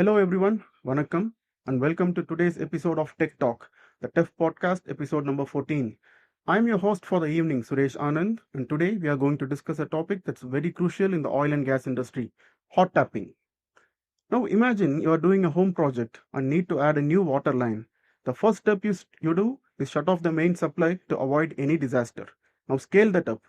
Hello everyone, Vanakkam, and welcome to today's episode of Tech Talk, the TEF podcast episode number 14. I'm your host for the evening, Suresh Anand, and today we are going to discuss a topic that's very crucial in the oil and gas industry, hot tapping. Now imagine you are doing a home project and need to add a new water line. The first step you do is shut off the main supply to avoid any disaster. Now scale that up.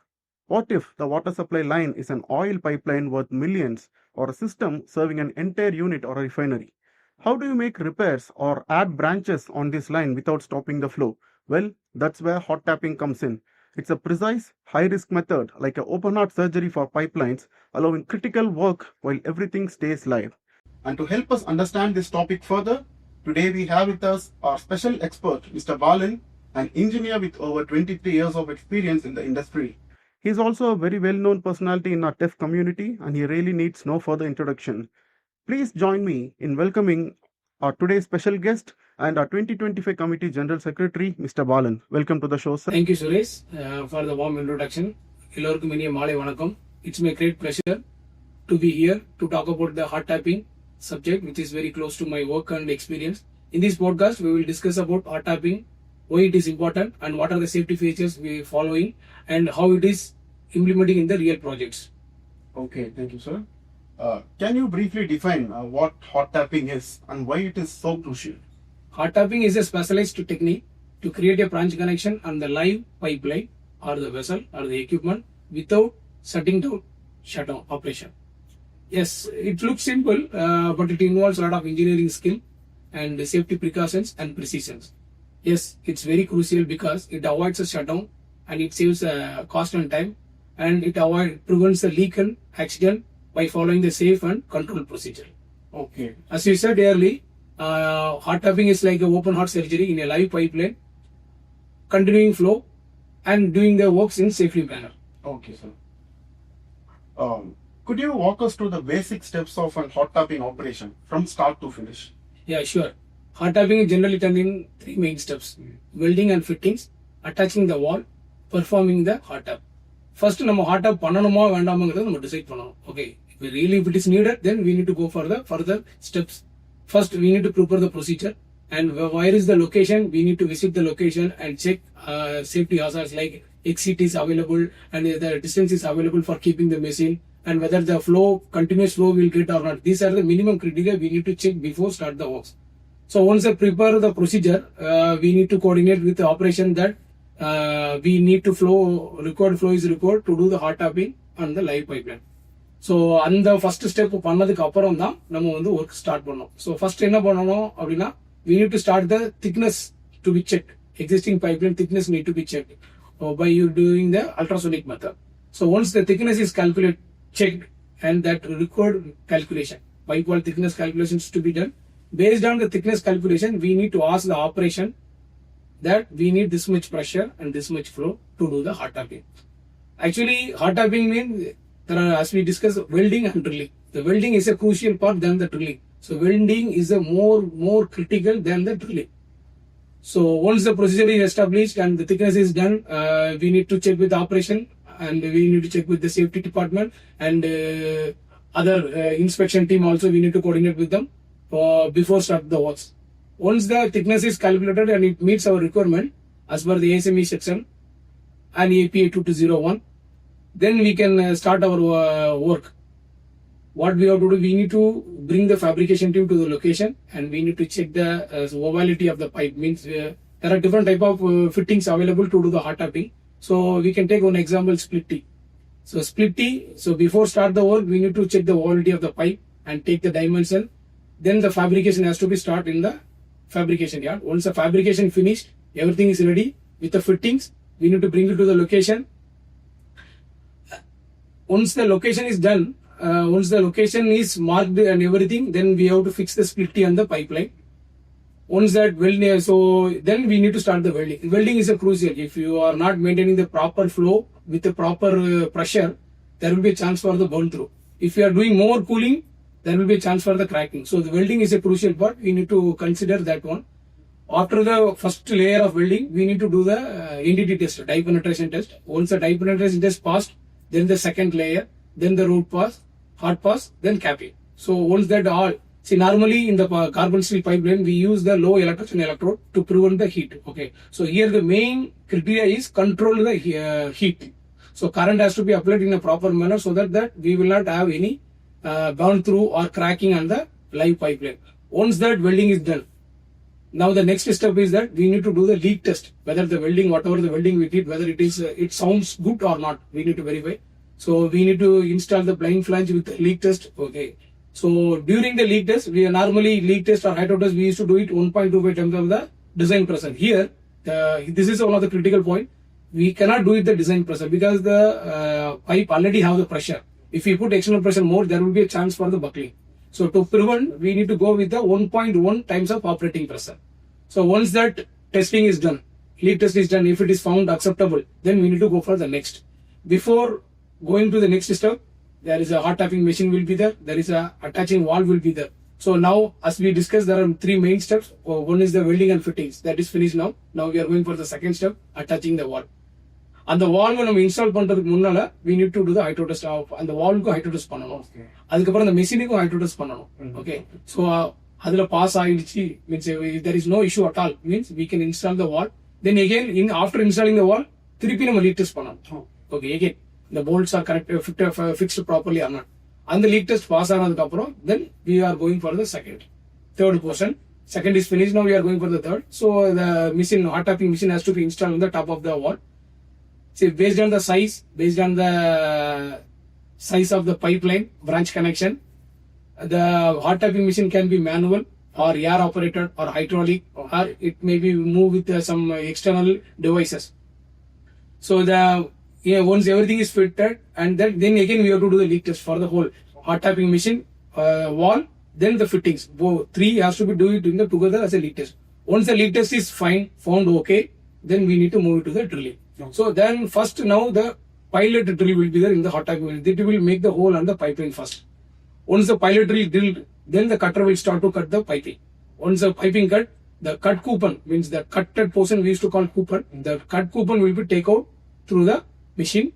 What if the water supply line is an oil pipeline worth millions or a system serving an entire unit or a refinery? How do you make repairs or add branches on this line without stopping the flow? Well, that's where hot tapping comes in. It's a precise, high risk method like an open heart surgery for pipelines, allowing critical work while everything stays live. And to help us understand this topic further, today we have with us our special expert, Mr. Balan, an engineer with over 23 years of experience in the industry. He is also a very well-known personality in our TEF community and he really needs no further introduction. Please join me in welcoming our today's special guest and our 2025 Committee General Secretary, Mr. Balan. Welcome to the show, sir. Thank you, Suresh, for the warm introduction. எல்லோருக்கும் இனிய மாலை வணக்கம். It's my great pleasure to be here to talk about the hot tapping subject, which is very close to my work and experience. In this podcast, we will discuss about hot tapping, why it is important, and what are the safety features we are following, and how it is implementing in the real projects. Okay, thank you, sir. Can you briefly define what hot tapping is and why it is so crucial? Hot tapping is a specialized technique to create a branch connection on the live pipeline or the vessel or the equipment without shutting down shutdown operation. Yes, it looks simple, but it involves a lot of engineering skill and safety precautions and precisions. Yes, it's very crucial because it avoids a shutdown and it saves cost and time, and it prevents the leak and accident by following the safe and controlled procedure. Okay. As you said earlier, hot tapping is like an open heart surgery in a live pipeline, continuing flow and doing the works in safely manner. Okay, sir. Could you walk us through the basic steps of a hot tapping operation from start to finish? Yeah, sure. Hot tapping is generally done in three main steps: welding and fittings, attaching the wall, performing the hot tap. First, நம்ம hot tap பண்ணணுமா வேண்டாமாங்கிறத நம்ம decide பண்ணணும். Okay, if it is needed, then we need to go for the further steps. First, we need to prepare the procedure, and where is the location? We need to visit the location and check safety hazards like exit is available and the distance is available for keeping the machine, and whether the continuous flow will get or not. These are the minimum criteria we need to check before start the works. So once I prepare the procedure, we need to coordinate with the operation that we need to record flow is required to do the hot tapping on the live pipeline. So அந்த first step பண்ணதுக்கு அப்புறம் தான் நம்ம வந்து work start பண்ணோம். So first என்ன பண்ணணும் அப்படின்னா, we need to start the thickness to be checked. Existing pipeline thickness need to be checked by you doing the ultrasonic method. So once the thickness is checked and that required calculation, pipe wall thickness calculations to be done. Based on the thickness calculation, we need to ask the operation that we need this much pressure and this much flow to do the hot tapping. Actually, hot tapping means there are, as we discussed, welding and drilling. The welding is a crucial part than the drilling. So welding is a more critical than the drilling. So once the procedure is established and the thickness is done, we need to check with the operation and we need to check with the safety department and other inspection team also. We need to coordinate with them before start the works. Once the thickness is calculated and it meets our requirement as per the ASME section and APA 2201, then we can start our work. What we have to do, we need to bring the fabrication team to the location and we need to check the ovality of the pipe. Means there are different type of fittings available to do the hot tapping. So we can take one example, split T. So split T, so before start the work, we need to check the ovality of the pipe and take the dimension. Then the fabrication has to be start in the fabrication yard. Once the fabrication finished, everything is ready with the fittings. We need to bring it to the location. Once the location is done, once the location is marked and everything, then we have to fix the split T on the pipeline. Once that welding, so then we need to start the welding. Welding is a crucial. If you are not maintaining the proper flow with the proper pressure, there will be a chance for the burn through. If you are doing more cooling, there will be a chance for the cracking. So the welding is a crucial part. We need to consider that one. After the first layer of welding, we need to do the NDT test, dye penetration test. Once the dye penetration test passed, then the second layer, then the root pass, hot pass, then capping. So once that all See, normally in the carbon steel pipeline, we use the low electrogen electrode to prevent the heat. Okay. So here the main criteria is control the heat. So current has to be applied in a proper manner so that we will not have any burn through or cracking on the live pipeline. Once that welding is done, now the next step is that we need to do the leak test, whether the welding, whatever the welding we did, whether it is it sounds good or not. We need to verify. So we need to install the blind flange with the leak test. Okay. So during the leak test, we normally leak test or hydro test, we used to do it 1.25 times of the design pressure. Here, this is one of the critical point. We cannot do it the design pressure because the pipe already have the pressure. If we put external pressure more, there will be a chance for the buckling. So to prevent, we need to go with the 1.1 times of operating pressure. So once that testing is done, leak test is done, if it is found acceptable, then we need to go for the next. Before going to the next step, there is a hot tapping machine will be there. There is a attaching valve will be there. So now, as we discussed, there are three main steps. One is the welding and fittings. That is finished now. Now we are going for the second step, attaching the valve. அந்த வால்வை நம்ம install பண்றதுக்கு முன்னால we need to do the hydro test. அந்த வால்வுக்கு hydro test பண்ணணும். அதுக்கப்புறம் அந்த மெஷினுக்கும் hydro test பண்ணணும். Okay. So அதுல பாஸ் ஆயிடுச்சு means there is no issue at all means we can install the valve. Then again after installing the valve, திருப்பி நம்ம league test பண்ணணும். Okay. again the bolts are correct fixed properly or not. And the leak test pass ஆனதுக்கு அப்புறம் then we are going for the third portion. Second is finished. Now we are going for the third. So the machine, hot tapping machine has to be installed on the top of the wall. See, based on the size of the pipeline branch connection, the hot tapping machine can be manual or air operated or hydraulic, or it may be moved with some external devices. So once everything is fitted, and then again we have to do the leak test for the whole hot tapping machine, wall, then the fittings. Both three has to be doing together as a leak test. Once the leak test is found okay, then we need to move it to the drilling. So then first now the pilot drill will be there in the hot tapping machine. It will make the hole on the pipeline first. Once the pilot drill drilled, then the cutter will start to cut the piping. Once the piping cut, the cut coupon means the cutted portion we used to call coupon. The cut coupon will be taken out through the machine.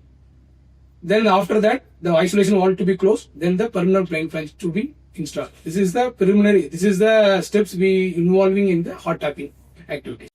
Then after that, the isolation wall to be closed. Then the permanent blind flange to be installed. This is the preliminary. This is the steps we involving in the hot tapping activity.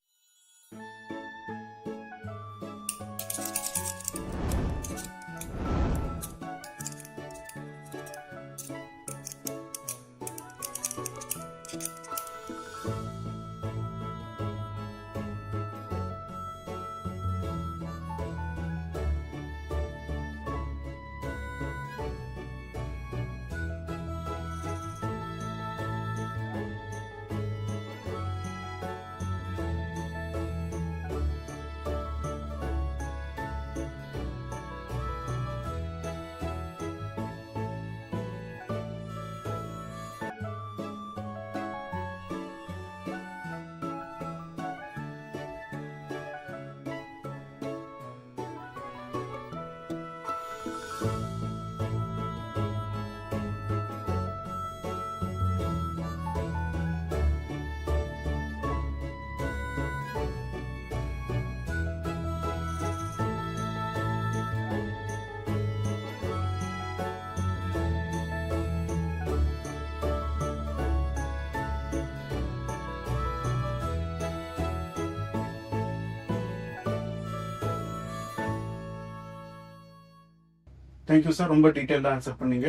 Thank you sir, ரொம்ப டீட்டெயில்டாக answer பண்ணீங்க.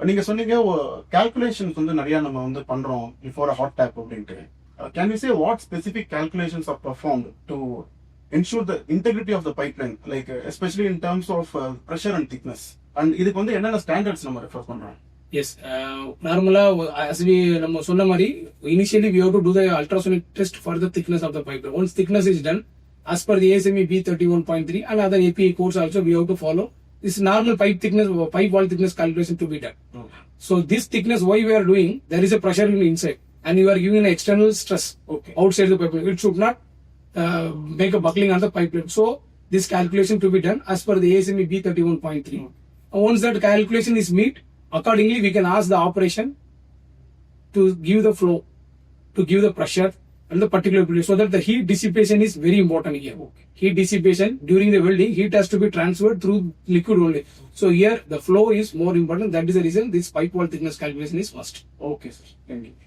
நீங்க சொன்னீங்க calculations வந்து நிறைய நம்ம வந்து பண்றோம் பிஃபோர் ஹாட் டேப் அப்படின்ட்டு. Can you say what specific calculations are performed to ensure the integrity of the pipeline, like especially in terms of pressure and thickness, and இதுக்கு வந்து என்னென்ன ஸ்டாண்டர்ட்ஸ் நம்ம ரெஃபர் பண்றோம்? எஸ், நார்மலா as we நம்ம சொன்ன மாதிரி initially we have to do the ultrasonic test for the thickness of the pipeline. Once thickness is done as per the ASME B31.3 and other API codes also, we have to follow this normal pipe thickness, pipe wall thickness calculation to be done. So this thickness, why we are doing, there is a pressure inside and you are giving an external stress outside the pipeline. It should not make a buckling on the pipeline. So this calculation to be done as per the ASME B31.3. Once that calculation is met, accordingly we can ask the operation to give the flow, to give the pressure, and the particular period, so that the heat dissipation is very important here. Heat dissipation during the welding, heat has to be transferred through liquid only. So here the flow is more important. That is the reason this pipe wall thickness calculation is must. Okay, sir. Thank you.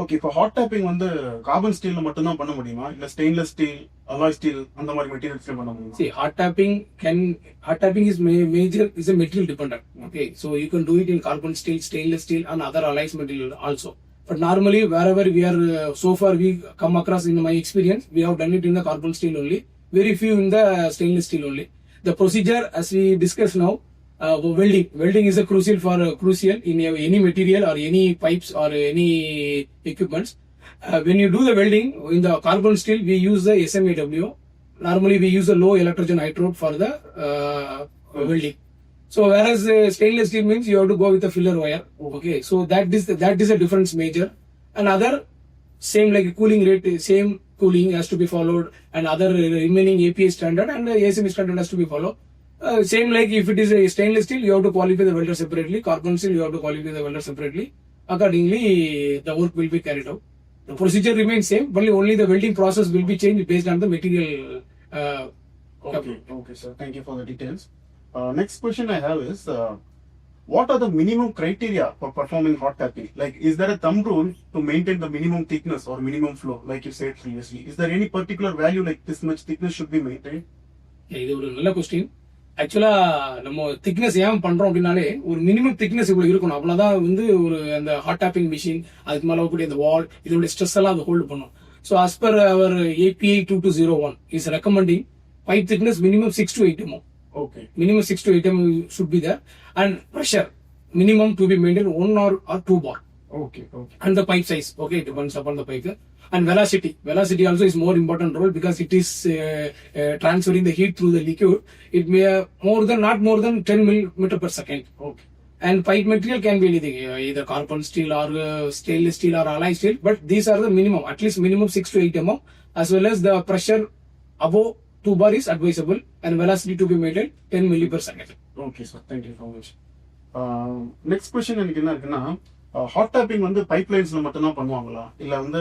Okay, இப்போ hot taping வந்து carbon ஸ்டீல்ல மட்டும் தான் பண்ண முடியுமா, இல்ல stainless steel, alloy steel அந்த மாதிரி மெட்டீரியல்ஸ்ல பண்ண முடியுமா? See, hot tapping is major is a material dependent. Okay, so you can do it in carbon steel, stainless steel, and other alloys material also. But normally, wherever we are, so far we come across in my experience, we have done it in the carbon steel only. Very few in the stainless steel only. The procedure, as we discussed now, welding is a crucial in any material or any pipes or any equipments. When you do the welding in the carbon steel, we use the SMAW. Normally we use the low electrogen electrode for the welding. So whereas stainless steel means you have to go with a filler wire. Okay, so that is a difference major. And other same like cooling rate, same cooling has to be followed, and other remaining API standard and ASME standard has to be followed. Same like if it is a stainless steel, you have to qualify the welder separately. Carbon steel, you have to qualify the welder separately. Accordingly, the work will be carried out. The procedure remains same, but only the welding process will be changed based on the material. Okay, sir. Thank you for the details. Next question I have is, what are the minimum criteria for performing hot tapping? Like, is there a thumb rule to maintain the minimum thickness or minimum flow, like you said previously? Is there any particular value like this much thickness should be maintained? இது ஒரு நல்ல question. ஆக்சுவலா நம்ம thickness ஏன் பண்றோம் அப்படின்னாலே ஒரு minimum thickness இவ்வளவு இருக்கணும். அவ்வளவுதான் வந்து ஒரு அந்த ஹாட் டாப்பிங் மிஷின் அதுக்கு மேல கூடிய அந்த வால் இதோட ஸ்ட்ரெஸ் எல்லாம் அது ஹோல்ட் பண்ணும். So as per our API 2201 is recommending pipe thickness minimum 6 to 8 mm. Okay. Minimum 6 to 8 mm should be there, and pressure minimum to be maintained 1 or 2 bar. Okay. And the pipe size, okay, it depends upon the pipe. And velocity also is more important role because it is transferring the heat through the liquid. It may not more than 10 millimeter per second. Okay. And pipe material can be anything, either carbon steel or stainless steel or alloy steel, but these are the minimum, at least minimum 6 to 8 mm, as well as the pressure above 2 bar is advisable, and velocity to be maintained 10 milli per second. Okay, sir. Thank you so much. Next question எனக்கு என்ன இருக்குன்னா, hot taping வந்து pipe லைன்ஸ்ல மட்டும் தான் பண்ணுவாங்களா, இல்ல வந்து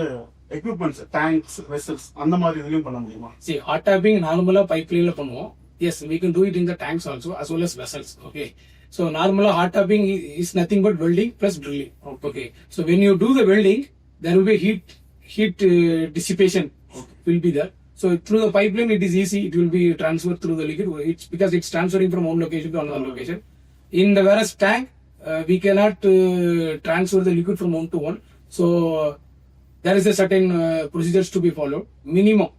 equipments, tanks, vessels அந்த மாதிரி இதுலயும் பண்ண முடியுமா? See, hot tapping நார்மலா பைப் லைன்ல பண்ணுவோம். Yes, we can do it in the tanks also as well as vessels. Okay, so normally hot tapping is nothing but welding plus drilling. Okay, so when you do the welding, there will be heat dissipation will be there. So through the pipeline it is easy, it will be transferred through the liquid. It's because it's transferring from one location to another location. In the whereas tank, we cannot transfer the liquid from one to one. So there is a certain procedures to be followed. Minimum.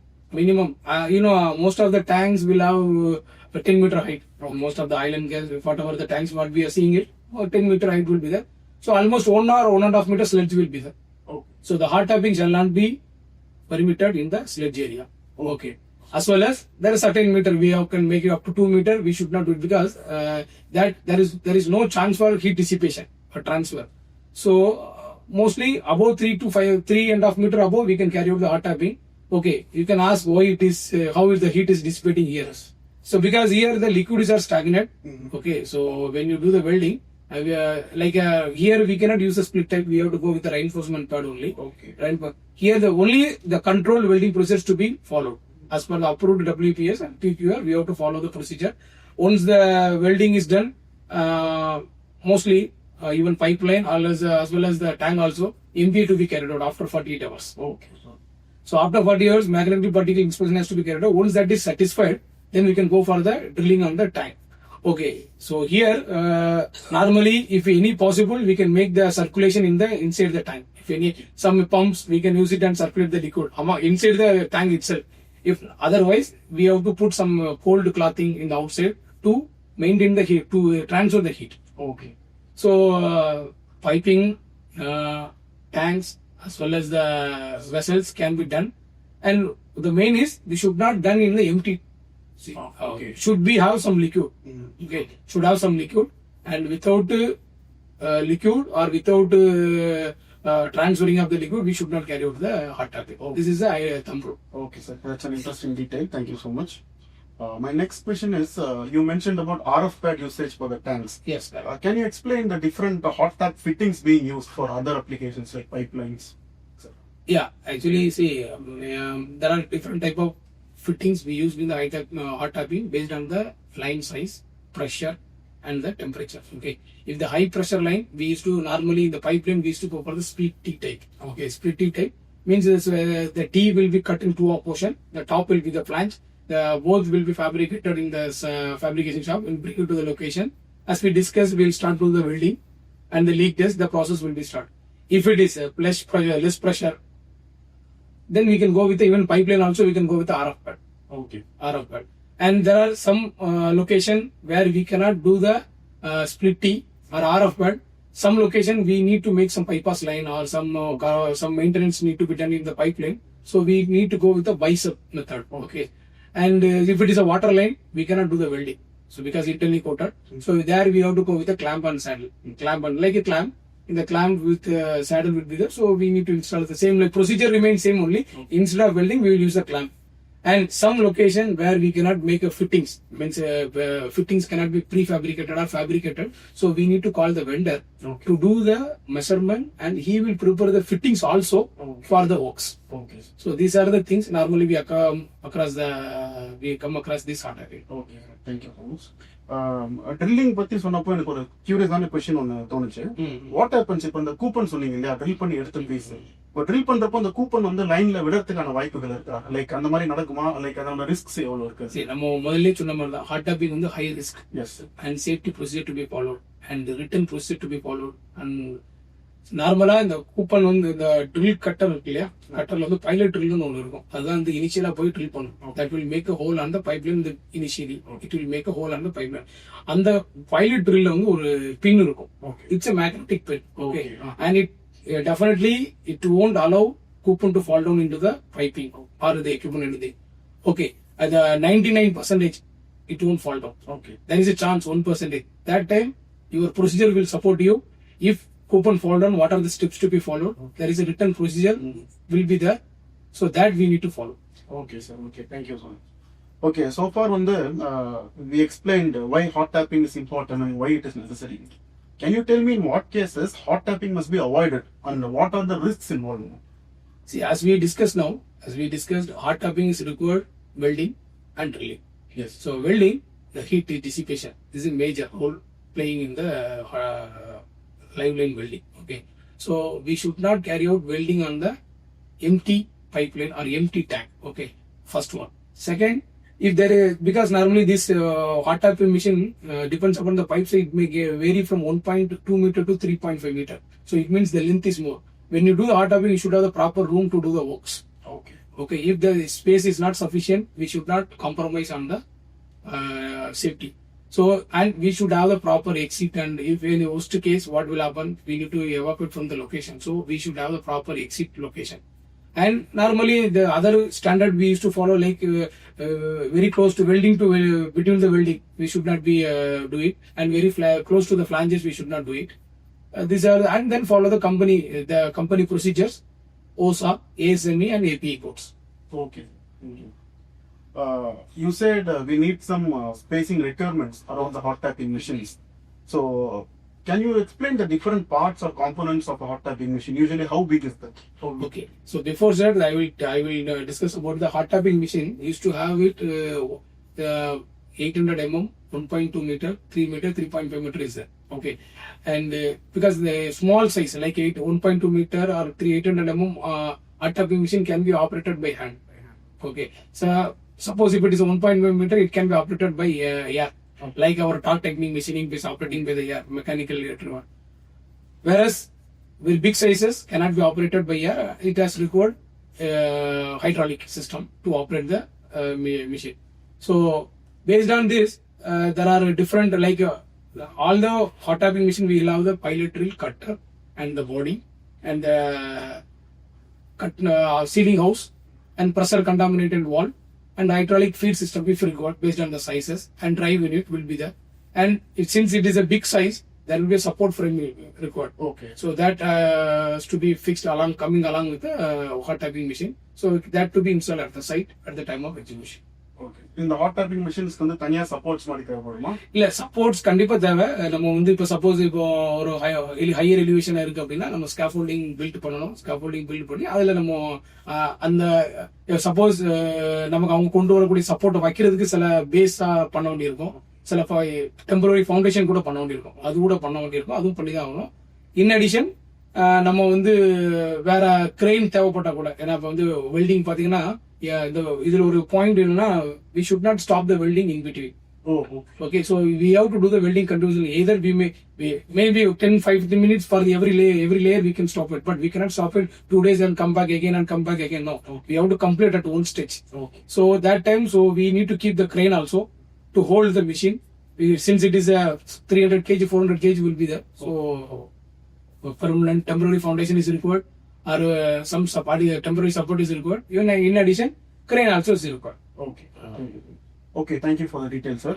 Most of the tanks will have 10 meter height. Most of the oil and gas, whatever the tanks what we are seeing it, 10 meter height will be there. So almost 1 or 1.5 meter sledge will be there. Okay. So the hot tapping shall not be permitted in the sledge area. Okay. As well as there is certain meter we can make it up to 2 meter. We should not do it because that there is no chance for heat dissipation or transfer. So mostly above 3.5 meter above we can carry out the hot tapping. Okay, you can ask why it is how is the heat is dissipating here. So because here the liquids are stagnant. Okay, so when you do the welding, here we cannot use the split type. We have to go with the reinforcement pad only. Okay. Here the controlled welding process to be followed as per the approved WPS and TQR. We have to follow the procedure. Once the welding is done, mostly even pipeline as well as the tank also MPA to be carried out after 48 hours. Okay. So after 40 hours, magnetic particle inspection has to be carried out. Once that is satisfied, then we can go for the drilling on the tank. Okay, so here normally if any possible we can make the circulation inside the tank. If some pumps we can use it and circulate the liquid inside the tank itself. If otherwise we have to put some cold clothing in the outside to maintain the heat, to transfer the heat. Okay. So piping, tanks as well as the vessels can be done, and the main is they should not done in the empty. Okay. Should be have some liquid. Okay, should have some liquid, and without liquid or without transferring of the liquid, we should not carry out the hot tapping. Okay. This is the thumb rule. Okay, sir. That's an interesting detail. Thank you so much. My next question is, you mentioned about RF pad usage for the tanks. Yes, sir. Can you explain the different hot tap fittings being used for other applications like pipelines? Yeah, actually, see, there are different type of fittings we use in the hot tapping based on the line size, pressure, and the temperature. Okay, if the high pressure line, we used to normally in the pipeline we used to go for the split T type. Okay, split T type means this, the T will be cut into a portion. The top will be the flange. The both will be fabricated in the fabrication shop. We'll bring it to the location. As we discussed, we'll start to the welding, and the leak test. The process will be start. If it is less pressure, then we can go with the even pipeline also, we can go with the RF pad. Okay. RF pad. And there are some location where we cannot do the split T or RF pad. Some location we need to make some bypass line or some maintenance need to be done in the pipeline. So we need to go with the bicep method. Okay. And if it is a water line, we cannot do the welding. So because internally coated. So there we have to go with the clamp and saddle. Clamp and like a clamp. In the clamp with saddle will be there, so we need to install the same, like procedure remains same only. Instead of welding, we will use the clamp. And some location where we cannot make a fittings, means fittings cannot be prefabricated or fabricated, so we need to call the vendor to do the measurement, and he will prepare the fittings also for the works. Okay. So these are the things normally we come across this hot tapping. Okay. Thank you so much. Drilling பத்தி சொன்னப்போ எனக்கு ஒரு கியூரியஸான question ஒன்று தோணுச்சு. What happens இப்போ இந்த coupon சொன்னீங்க இல்லையா, ட்ரில் பண்ணி எடுத்த பீஸ், இப்போ ட்ரில் பண்றப்போ அந்த கூப்பன் வந்து லைன்ல விடறதுக்கான வாய்ப்புகள் இருக்கா? லைக் அந்த மாதிரி நடக்குமா? லைக் அதோட ரிஸ்க்ஸ் எவ்வளவு இருக்கு? சரி, நம்ம முதல்ல சொன்ன மாதிரி தான் ஹாட் டாப்பிங் வந்து high risk. Yes. And safety procedure to be followed and written procedure to be followed. அண்ட் நார்மலா இந்த கூப்பன் வந்து இந்த ட்ரில் கட்டர் இருக்கு இல்லையா, கட்டர்ல வந்து பைலட் ட்ரில்னு ஒன்று இருக்கும். அதுதான் வந்து இனிஷியலா போய் ட்ரில் பண்ணும். That will make a hole on the pipeline. Initially it will make a hole on the pipeline. அந்த பைலட் ட்ரில்ல வந்து ஒரு பின் இருக்கும். It's a magnetic pin. Okay. And it definitely it won't allow coupon to fall down into the piping or the equipment anything. Okay. At the 99% it won't fall down. Okay. There is a chance 1%. That time your procedure will support you. If coupon fall down, what are the steps to be followed? There is a written procedure will be there. So that we need to follow. Okay, sir. Okay. Thank you so much. Okay, so far வந்து we explained why hot tapping is important and why it is necessary. Can you tell me in what cases hot tapping must be avoided and what are the risks involved? See, as we discussed, hot tapping is required welding and drilling. Yes. So welding, the heat dissipation, this is a major role playing in the live line welding. Okay. So we should not carry out welding on the empty pipeline or empty tank. Okay. First one. Second, if there is, because normally this hot tapping machine depends upon the pipe, so it may vary from 1.2 meter to 3.5 meter. So it means the length is more. When you do the hot tapping, you should have the proper room to do the works. Okay. Okay. If the space is not sufficient, we should not compromise on the safety. So, and we should have the proper exit, and if in the worst case, what will happen? We need to evacuate from the location. So we should have the proper exit location. And normally the other standard we used to follow, like very close to welding to between the welding, we should not be do it, and very close to the flanges we should not do it. These are and then follow the company procedures, OSA, ASME, and APE codes. Okay. Thank you. You said we need some spacing requirements around the hot tapping machines. So, can you explain the different parts or components of a hot tapping machine? Usually, how big is that? Okay. So before that, I will discuss about the hot tapping machine. Used to have it 800 mm, 1.2 meter, 3 meter, 3.5 meter is there. Okay. And because the small size like 1.2 meter or 800 mm hot tapping machine can be operated by hand. Okay. So suppose if it is 1.5 meter, it can be operated by air. Like our torque technique machining is operating by the air, mechanical retriever. Whereas with big sizes cannot be operated by air, it has required hydraulic system to operate the machine. So based on this, there are different all the hot tapping machine we will have the pilot drill cutter and the body and the sealing house and pressure contaminated wall and hydraulic feed system if required based on the sizes, and drive unit will be there. And since it is a big size, there will be a support frame required. Okay. So that has to be fixed coming along with the hot tapping machine. So that to be installed at the site at the time of execution. Okay. இந்த hot topping மிஷின்ஸ்க்கு வந்து தனியா supports மாதிரி தேவைப்படுமா? இல்ல supports கண்டிப்பா தேவை. நம்ம வந்து இப்போ சப்போஸ் இப்போ ஒரு ஹையர் எலிவேஷன் இருக்கு அப்படின்னா நம்ம ஸ்கேஃபோல்டிங் பில்ட் பண்ணணும். ஸ்கேஃபோல்டிங் பில்ட் பண்ணி அதுல நம்ம அந்த சப்போஸ் நமக்கு அவங்க கொண்டு வரக்கூடிய சப்போர்ட்டை வைக்கிறதுக்கு சில பேஸா பண்ண வேண்டியிருக்கும். சில டெம்பரரி ஃபவுண்டேஷன் கூட பண்ண வேண்டியிருக்கும். அது கூட பண்ண வேண்டியிருக்கும். அதுவும் பண்ணி தான் ஆகணும். இன் அடிஷன் நம்ம வந்து வேற கிரெயின் தேவைப்பட்டா கூட, ஏன்னா இப்போ வந்து வெல்டிங் பாத்தீங்கன்னா இந்த இதுல ஒரு பாயிண்ட் என்னன்னா we should not stop the welding in between. Okay, so we have to do the welding continuously. Either maybe 10-15 minutes for every layer we can stop it, but we cannot stop it 2 days and come back again and come back again. No, we have to complete at one stretch. So that time, so we need to keep the crane also to hold the machine. Since it is a 300 kg, 400 kg will be there. So permanent temporary foundation is required, or some temporary support is required. Even in addition, crane also is required. Okay, thank you for the details, sir.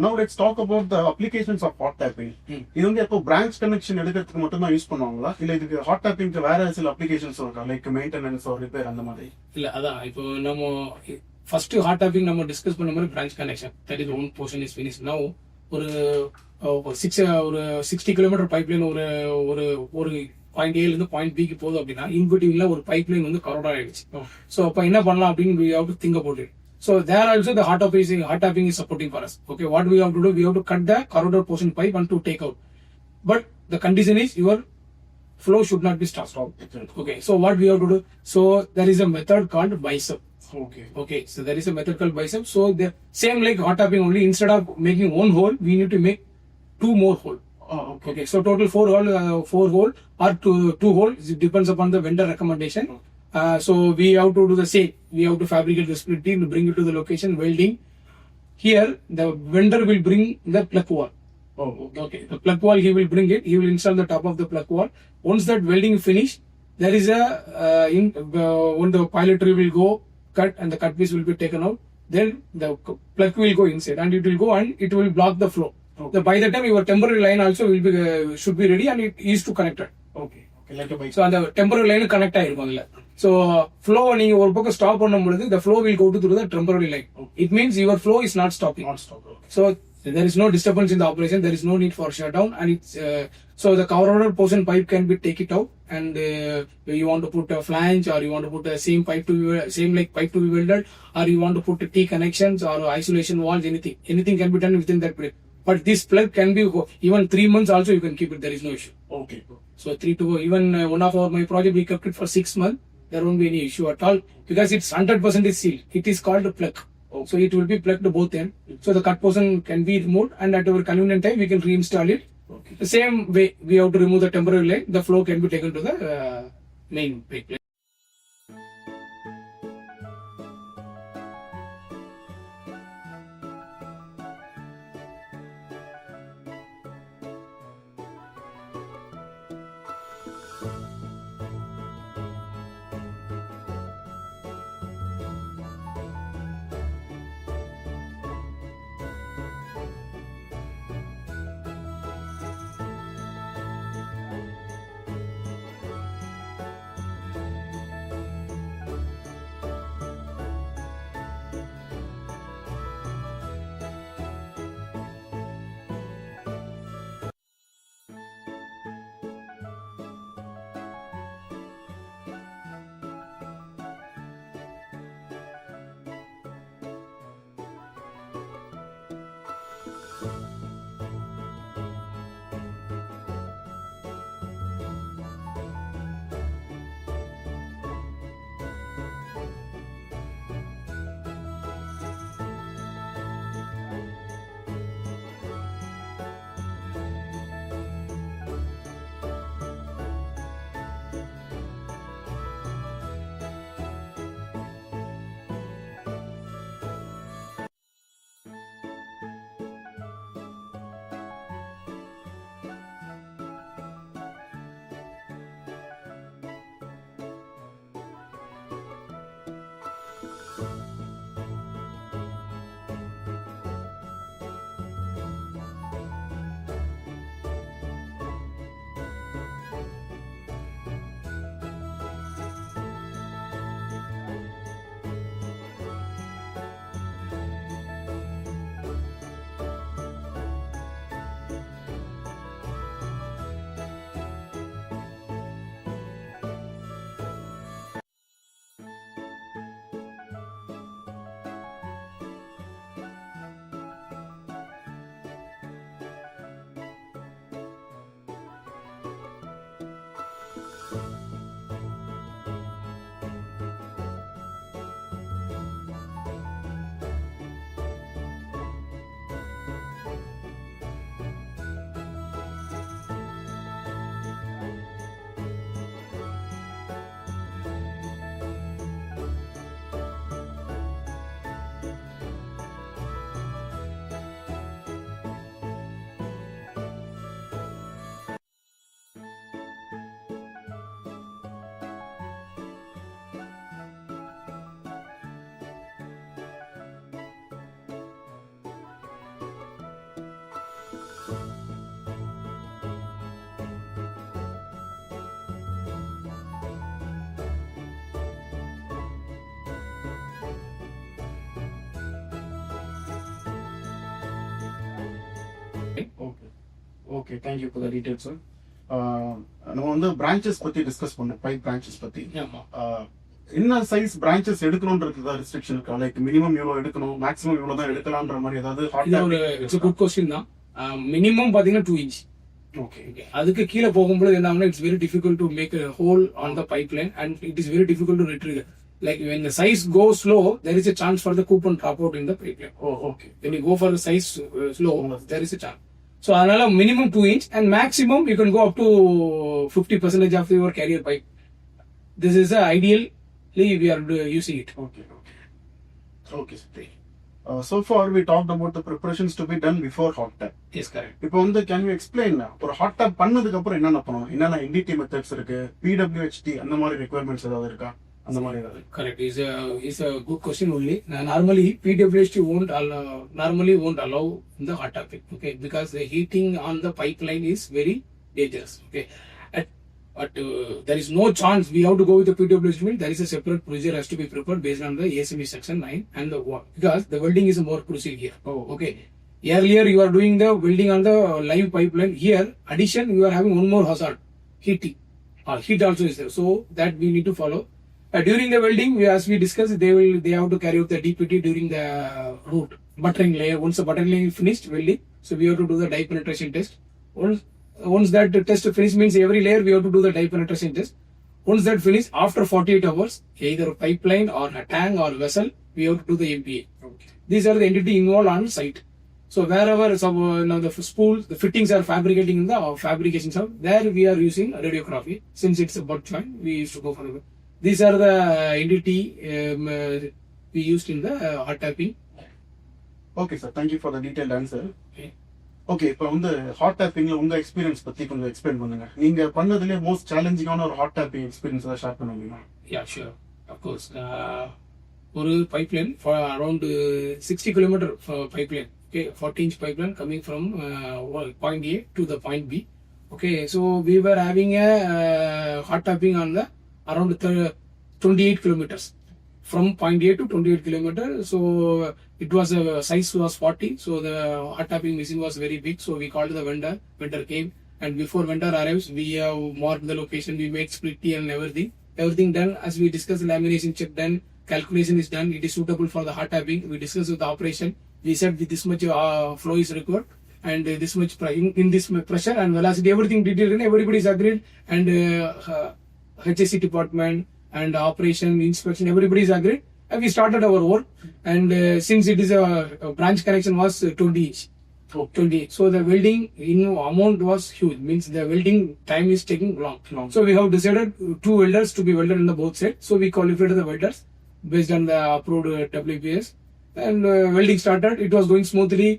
Now let's talk about the applications of hot tapping. இது வந்து இப்போ branch connection எடுக்கிறதுக்கு மட்டும் தான் use பண்ணுவாங்களா, இல்ல இதுக்கு hot டாப்பிங்க்கு வேற சில அப்ளிகேஷன்ஸ் இருக்கா, லைக் மெயின்டெனன்ஸ் ஆர் ரிப்பேர் அந்த மாதிரி? இல்ல அதான் இப்போ நம்ம ஃபர்ஸ்ட் ஹாட் டாப்பிங் நம்ம டிஸ்கஸ் பண்ண மாதிரி branch connection, that is one portion is finish. நவ ஒரு 60 கிலோமீட்டர் பைப்லைன் ஒரு பாயிண்ட் ஏல இருந்து பாயிண்ட் பிக்கு போகுது அப்படின்னா இன்பிட்வீன்ல ஒரு பைப்லைன் வந்து கரோடா ஆயிடுச்சு. சோ அப்ப என்ன பண்ணலாம் அப்படின்னு we have to think about it. So there also the hot tapping is supporting for us. Okay, what we have to do, we have to cut the corroded portion pipe and to take out. But the condition is your flow should not be stopped. Okay, so what we have to do, so there is a method called bicep. Okay, so there is a method called bicep. So the same like hot tapping, only instead of making one hole, we need to make 2 more hole. Okay, so total 4 hole or 2 hole. It depends upon the vendor recommendation. So we have to do the same. We have to fabricate the split team, bring it to the location, welding. Here the vendor will bring the plug wall. Okay, the plug wall he will bring it. He will install the top of the plug wall. Once that welding is finished, there is a when the pilot tree will go cut and the cut piece will be taken out. Then the plug will go inside and it will go and it will block the flow. By the time your temporary line also will be should be ready and it is to connect it. So அந்த temporary line connect ஆயிருக்கும் அதுல. So flow நீங்க ஒரு பக்கம் stop பண்ணும்போது the flow will go to through the temporary line. It means your flow is not stopping. So there is no disturbance in the operation. There is no need for shutdown, and it's so the corroded portion pipe can be take it out, and you want to put a flange or you want to put the same pipe to be same like pipe to be welded, or you want to put T connections or isolation walls. Anything can be done within that period. But this plug can be even 3 months also you can keep it. There is no issue. Okay. So 3 to even one of my project we kept it for 6 months. There won't be any issue at all because it's 100% is sealed. It is called a plug. So it will be plugged to both ends. So the cut portion can be removed and at our convenient time we can reinstall it. The same way we have to remove the temporary line. The flow can be taken to the main pipe. Okay, thank you for the details sir. நம்ம வந்து branches பத்தி discuss பண்ணோம், 5 branches பத்தி. ஆமா. என்ன size branches எடுக்கணும்ன்றது தான் restriction இருக்கா? Like minimum எவ்வளவு எடுக்கணும், மேக்ஸிமம் எவ்வளவு தான் எடுக்கலாம்ன்ற மாதிரி ஏதாவது இது ஒரு இட்ஸ் குட் கொஸ்டின் தான். மினிமம் பாத்தீங்கன்னா 2 inch. ஓகே. அதுக்கு கீழே போகும்போது என்ன ஆகும்னா it's very difficult to make a hole on the pipeline and it is very difficult to retrieve. Like when the size goes low, there is a chance for the coupon drop out in the pipeline. Oh, okay. When you go for the size slow, there is a chance. So அதனால minimum 2 inch and maximum you can go up to 50% of your carrier pipe. This is the ideally we are using it. Okay, okay. Okay, sir. So far we talked about the preparations to be done before hot tap. Yes, correct. இப்போ வந்து can you explain ஒரு hot tap பண்ணதுக்கு அப்புறம் என்னென்ன பண்ணணும், என்னென்ன NDT methods இருக்கு, PWHT அந்த மாதிரி requirements ஏதாவது இருக்கா, அந்த மாதிரி ஏதாவது? Correct. Is a good question only. Normally PWHT won't allow the hot tapping. Okay, because the heating on the pipeline is very dangerous. Okay, but there is no chance we have to go with the PWHT. There is a separate procedure has to be prepared based on the ASME section 9 and because the welding is a more crucial here. Oh, okay. Earlier you are doing the welding on the live pipeline. Here addition you are having one more hazard, heating. Heat also is there, so that we need to follow. During the welding, as we discussed, they have to carry out the DPT during the root buttering layer. Once the buttering layer is finished welding, so we have to do the dye penetration test. Once that test finish means every layer we have to do the dye penetration test. Once that finish, after 48 hours, either pipeline or a tank or vessel, we have to do the MPA. Okay. These are the entity involved on site. So wherever now the spools, the fittings are fabricating in the fabrication shop, there we are using radiography. Since it's a butt joint, we used to go for the. These are the entity we used in the hot tapping. Okay, sir. Thank you for the detailed answer. Okay. Okay, இப்போ வந்து hot டேப்பிங்ல உங்க experience பத்தி கொஞ்சம் explain பண்ணுங்க. நீங்க பண்ணதுலயே most சேலஞ்சிங்கான ஒரு hot taping experience ஏதாவது share பண்ண முடியுமா? Yeah, sure. Of course. ஒரு pipeline for around 60 kilometer pipeline. Okay, 14-inch pipeline coming from point A to the point B. Okay, so we were having a hot tapping on the around 28 kilometers. From point A to 28 kilometers. So it was size was 40. So the hot tapping machine was very big. So we called the vendor. Vendor came, and before vendor arrives, we have marked the location. We made split T and everything. Everything done. As we discussed, lamination check done. Calculation is done. It is suitable for the hot tapping. We discussed with the operation. We said with this much flow is required and this much in this pressure and velocity. Everything detailed and everybody is agreed. And HSC department and operation inspection, everybody is agreed, and we started our work. And since it is a branch connection was 20 inch, 20, so the welding amount was huge, means the welding time is taking long. So we have decided 2 welders to be welded in the both sides. So we qualified the welders based on the approved WPS, and welding started. It was going smoothly,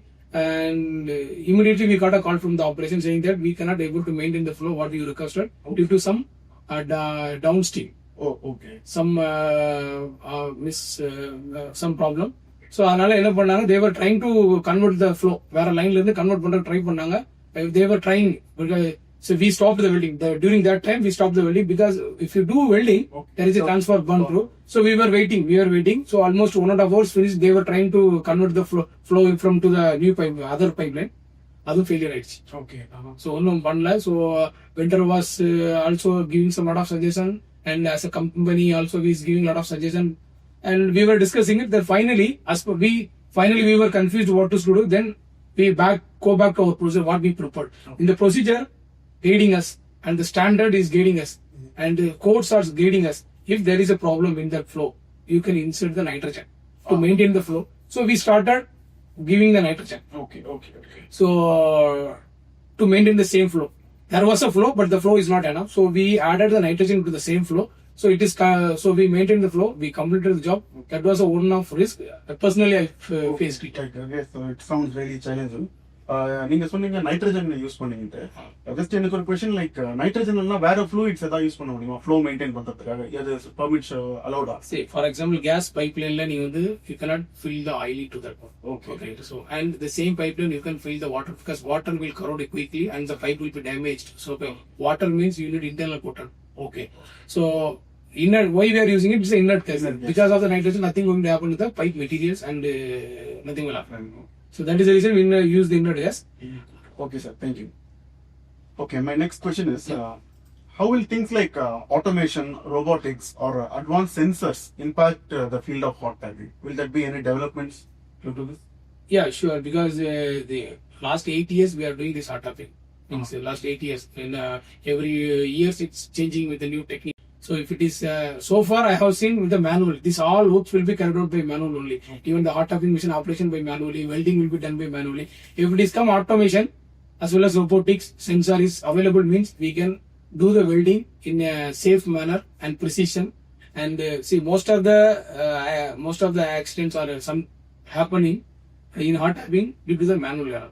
and immediately we got a call from the operation saying that we cannot able to maintain the flow what you requested due to some downstream. Oh, okay. Some some problem. So அதனால என்ன பண்ணாங்க, they were trying to convert the flow, வேற லைன்ல இருந்து convert பண்ற try பண்ணாங்க. They were trying, so we stopped the welding. During that time we stopped the welding because if you do welding, there is a transfer burn through. So we were waiting. So almost 1.5 hours finished. They were trying to convert the flow from to the new other pipeline. அதுவும் failure ஆயிடுச்சு. Okay. So ஒன்றும் பண்ணல. So vendor was also giving some lot of suggestion. And as a company also is giving a lot of suggestion, and we were discussing it. That finally we were confused what to do. Then we go back to our procedure what we prepared. In the procedure guiding us, and the standard is guiding us, and the codes are guiding us. If there is a problem in that flow, you can insert the nitrogen to maintain the flow. So we started giving the nitrogen. Okay. So to maintain the same flow. There was a flow, but the flow is not enough. So we added the nitrogen to the same flow. So it is so we maintained the flow. We completed the job. That was a one of risk. Personally, I faced it. Okay, so it sounds really challenging. நீங்க சொன்னீங்க nitrogen use பண்ணீங்க. Just எனக்கு ஒரு question, like nitrogen எல்லாம் வேற fluids ஏதாவது use பண்ண முடியுமா ஃப்ளோ மெயின்டைன் பண்றதுக்காக? இது permits அலௌடா? See, for example, gas pipeline la நீ வந்து you cannot fill the oil to that one. Okay. So and the same pipeline you can fill the water because water will corrode quickly and the pipe will be damaged. So water means you need internal water. Okay. So inert, why we are using it? It's an inert gas. Because of the nitrogen, nothing going to happen to the pipe materials and nothing will happen. So that is the reason we use the inert gas. Okay, sir. Thank you. Okay, my next question is, how will things like automation, robotics, or advanced sensors impact the field of hot tapping? Will there be any developments due to this? Yeah, sure. Because the last 8 years we are doing this hot tapping. Means last 8 years, and every years it's changing with the new technique. So if it is so far, I have seen with the manual. This all works will be carried out by manual only. Even the hot tapping machine operation by manually, welding will be done by manually. If it is come automation as well as robotics, sensor is available means we can do the welding in a safe manner and precision. And see, most of the accidents are some happening in hot tapping due to the manual error,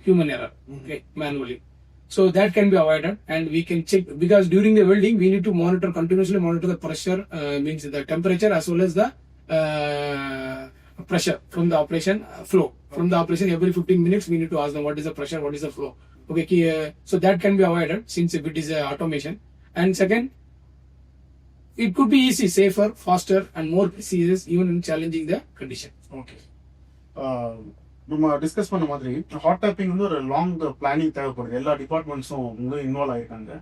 human error, okay, manually. So that can be avoided, and we can check, because during the welding we need to continuously monitor the pressure, means the temperature as well as the pressure from the operation flow. From the operation, every 15 minutes we need to ask them what is the pressure, what is the flow. Okay, so that can be avoided since if it is automation. And second, it could be easy, safer, faster, and more precise even in challenging the condition. Okay. நம்ம discuss பண்ண மாதிரி hot taping வந்து ஒரு long planning தேவைப்படுது. எல்லா டிபார்ட்மெண்ட்ஸும் வந்து involve ஆயிருக்காங்க.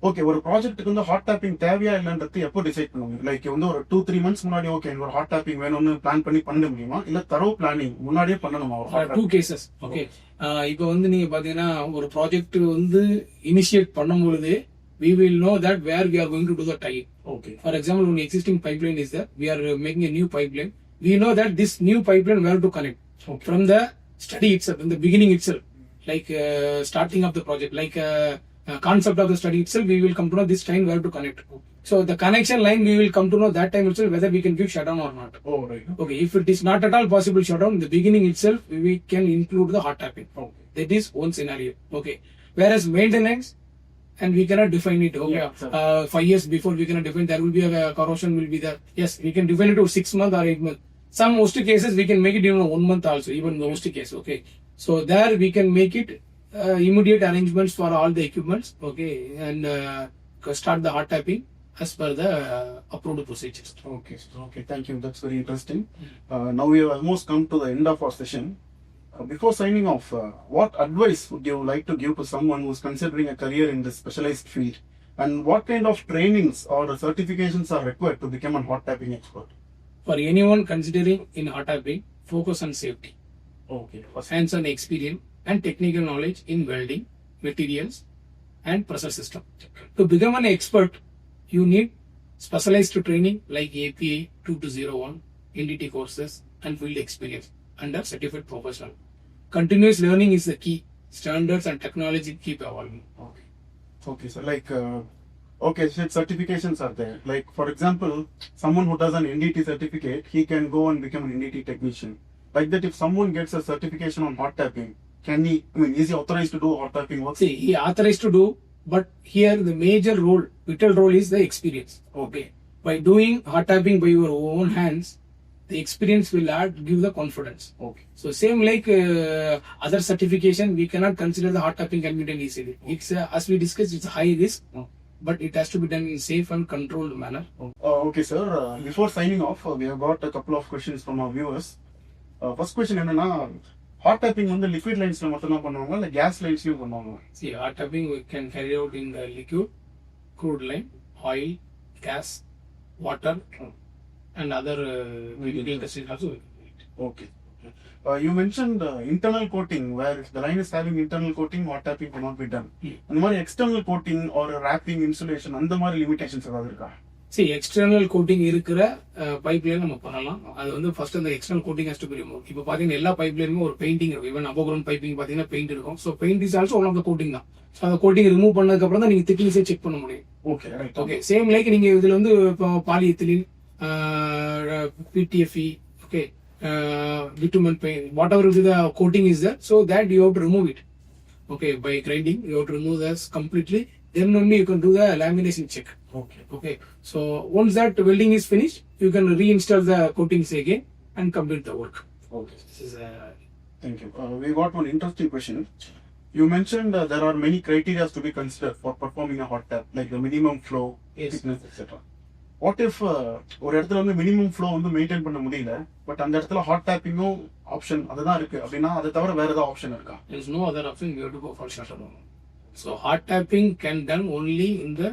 Okay, ஒரு ப்ராஜெக்ட்டுக்கு வந்து ஹாட் டேப்பிங் தேவையா இல்லைன்றது எப்போ டிசைட் பண்ணுவாங்க? லைக் வந்து ஒரு 2-3 months முன்னாடி ஓகே எனக்கு ஒரு ஹாட் டேப்பிங் வேணும்னு பிளான் பண்ண முடியுமா, இல்ல தரவு பிளானிங் முன்னாடியே பண்ணணுமா? Two cases. ஓகே, இப்போ வந்து நீங்க பாத்தீங்கன்னா ஒரு ப்ராஜெக்ட் வந்து இனிஷியேட் பண்ணும்பொழுது we will know that where we are going to do the tie. Okay. For example, when existing pipeline is there, we are making a new pipeline. We know that this new pipeline where to connect. Okay. From the study itself, in the beginning itself, like starting of the project, like concept of the study itself, we will come to know this time where to connect. So the connection line we will come to know that time itself whether we can give shutdown or not. Oh, right. Okay, if it is not at all possible shutdown, in the beginning itself we can include the hot tapping. Okay. That is one scenario. Okay, whereas maintenance, and we cannot define it. Okay, Yeah, 5 years before we cannot define. There will be a corrosion will be there. Yes, we can define it to 6 months or 8 months. Some most cases we can make it even 1 month also, even the most case. Okay, so there we can make it immediate arrangements for all the equipments. Okay, and start the hot tapping as per the approved procedures. Okay, thank you. That's very interesting. Now we have almost come to the end of our session. Before signing off, what advice would you like to give to someone who is considering a career in this specialized field? And what kind of trainings or certifications are required to become a hot tapping expert? For anyone considering in hot tapping, focus on safety, Okay. hands-on experience, and technical knowledge in welding, materials, and pressure system. To become an expert, you need specialized training like APA 2201, NDT courses, and field experience under certified professional. Continuous learning is the key. Standards and technology keep evolving. Okay, so like, okay, so certifications are there. Like, for example, someone who does an NDT certificate, he can go and become an NDT technician. Like that, if someone gets a certification on hot tapping, can he, is he authorized to do hot tapping work? See, he authorized to do, but here the major role, vital role is the experience. Okay. By doing hot tapping by your own hands, the experience will give the confidence. Okay. So same like other certification, we cannot consider the hot tapping can be done easily. It's as we discussed, it's high risk, but it has to be done in safe and controlled manner. Okay, sir. Before signing off, we have got a couple of questions from our viewers. First question என்னன்னா, hot tapping வந்து liquid linesல மட்டும் தான் பண்ணுவாங்க இல்ல gas linesலயும் பண்ணுவாங்க? See, hot tapping we can carry out in the liquid, crude line, oil, gas, water, and other medical industries also. Okay. You mentioned internal coating, where if the line is having internal coating, hot tapping cannot be done. அந்த மாதிரி external coating or wrapping insulation அந்த மாதிரி limitations ஏதாவது இருக்கா? See, external coating இருக்கிற pipeline நம்ம பண்ணலாம். அது வந்து ஃபர்ஸ்ட் அந்த external coating has to be remove. இப்போ பாத்தீங்கன்னா எல்லா பைப்லைனுமே ஒரு பெயிண்டிங் இருக்கும். ஈவன் அபோவ் கிரவுண்ட் பைப்பிங் பாத்தீங்கன்னா பெயிண்ட் இருக்கும். So paint is also one of the coating தான். ஸோ அந்த கோட்டிங் ரிமூவ் பண்ணதுக்கு அப்புறம் தான் நீங்க திக்னஸே செக் பண்ண முடியும். Okay, right. Okay, same like நீங்க இதுல வந்து இப்போ polyethylene, PTFE, okay, bitumen paint, whatever the coating is there, so that you have to remove it. Okay, by grinding, you have to remove this completely. Then only you can do the lamination check. Okay. So once that welding is finished, you can reinstall the coatings again and complete the work. Okay. This is Thank you. We got one interesting question. You mentioned there are many criteria to be considered for performing a hot tap, like the minimum flow, Yes. thickness, etc. What if ஒரு இடத்துல வந்து minimum flow வந்து maintain பண்ண முடியல, but அந்த இடத்துல hot டேப்பிங்கும் option அதுதான் இருக்கு அப்படின்னா அதை தவிர வேற ஏதாவது ஆப்ஷன் இருக்கா? there is no other option. You have to go for shutdown. So hard tapping can done only in the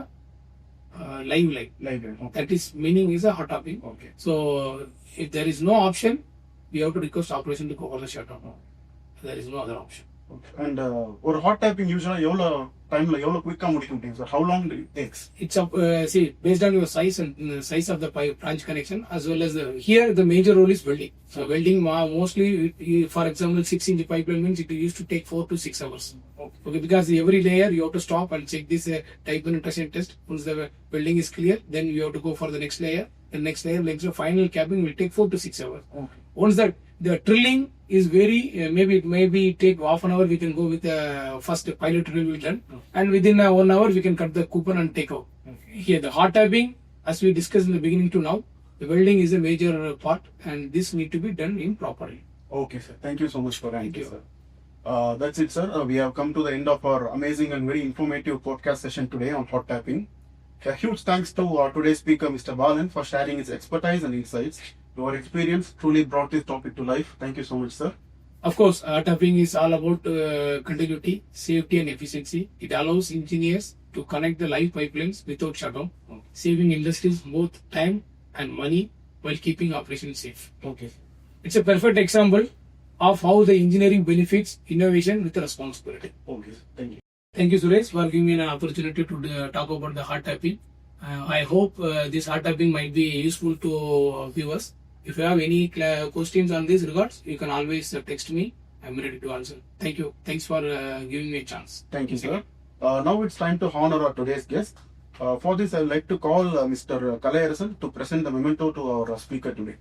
live line. Live line. Okay. That is meaning is a hot tapping. Okay. So if there is no option, we have to request operation to go for the shutdown. There is no other option. Okay. And ஒரு hot tapping usually எவ்வளோ டைம்ல எவ்வளோ குயிக்கா முடிக்க முடியும் sir? How long it takes? It's up, see, based on your size and size of the branch connection, as well as here the major role is welding. So welding mostly, for example, 6-inch pipeline means it used to take 4 to 6 hours. Okay, because every layer you have to stop and check this type penetration test. Once the welding is clear, then you have to go for the next layer. The next layer, like the final capping will take 4 to 6 hours. Okay. Once that the drilling is very maybe take half an hour, we can go with the first pilot drill will done, and within 1 hour we can cut the coupon and take out. Here the hot tapping, as we discussed in the beginning to now, the welding is a major part, and this need to be done in properly. Okay, sir. Thank you so much for Thank answer, you. sir. That's it, sir. We have come to the end of our amazing and very informative podcast session today on hot tapping. A huge thanks to our today's speaker, Mr. Balan, for sharing his expertise and insights. Your experience truly brought this topic to life. Thank you so much, sir. Of course, tapping is all about continuity, safety, and efficiency. It allows engineers to connect the live pipelines without shutdown, saving industries both time and money while keeping operations safe. Okay. It's a perfect example of how the engineering benefits innovation with responsibility. Okay. Thank you. Thank you, Suresh, for giving me an opportunity to talk about the hard tapping. I hope this hard tapping might be useful to viewers. If you have any questions on these regards, you can always text me. I'm ready to answer. Thank you. Thanks for giving me a chance. Thank you, sir. Now it's time to honor our today's guest. For this, I would like to call Mr. Kalayarasan to present the memento to our speaker today.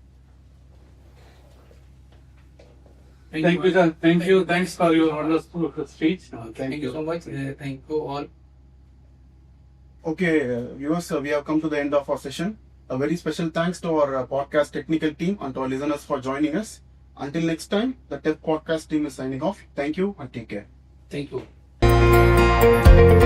Thank you, sir. Thank you. Thanks for your wonderful speech. Thank you so much. Thank you all. Okay, viewers, we have come to the end of our session. A very special thanks to our podcast technical team and to our listeners for joining us. Until next time, the TEF podcast team is signing off. Thank you and take care. Thank you.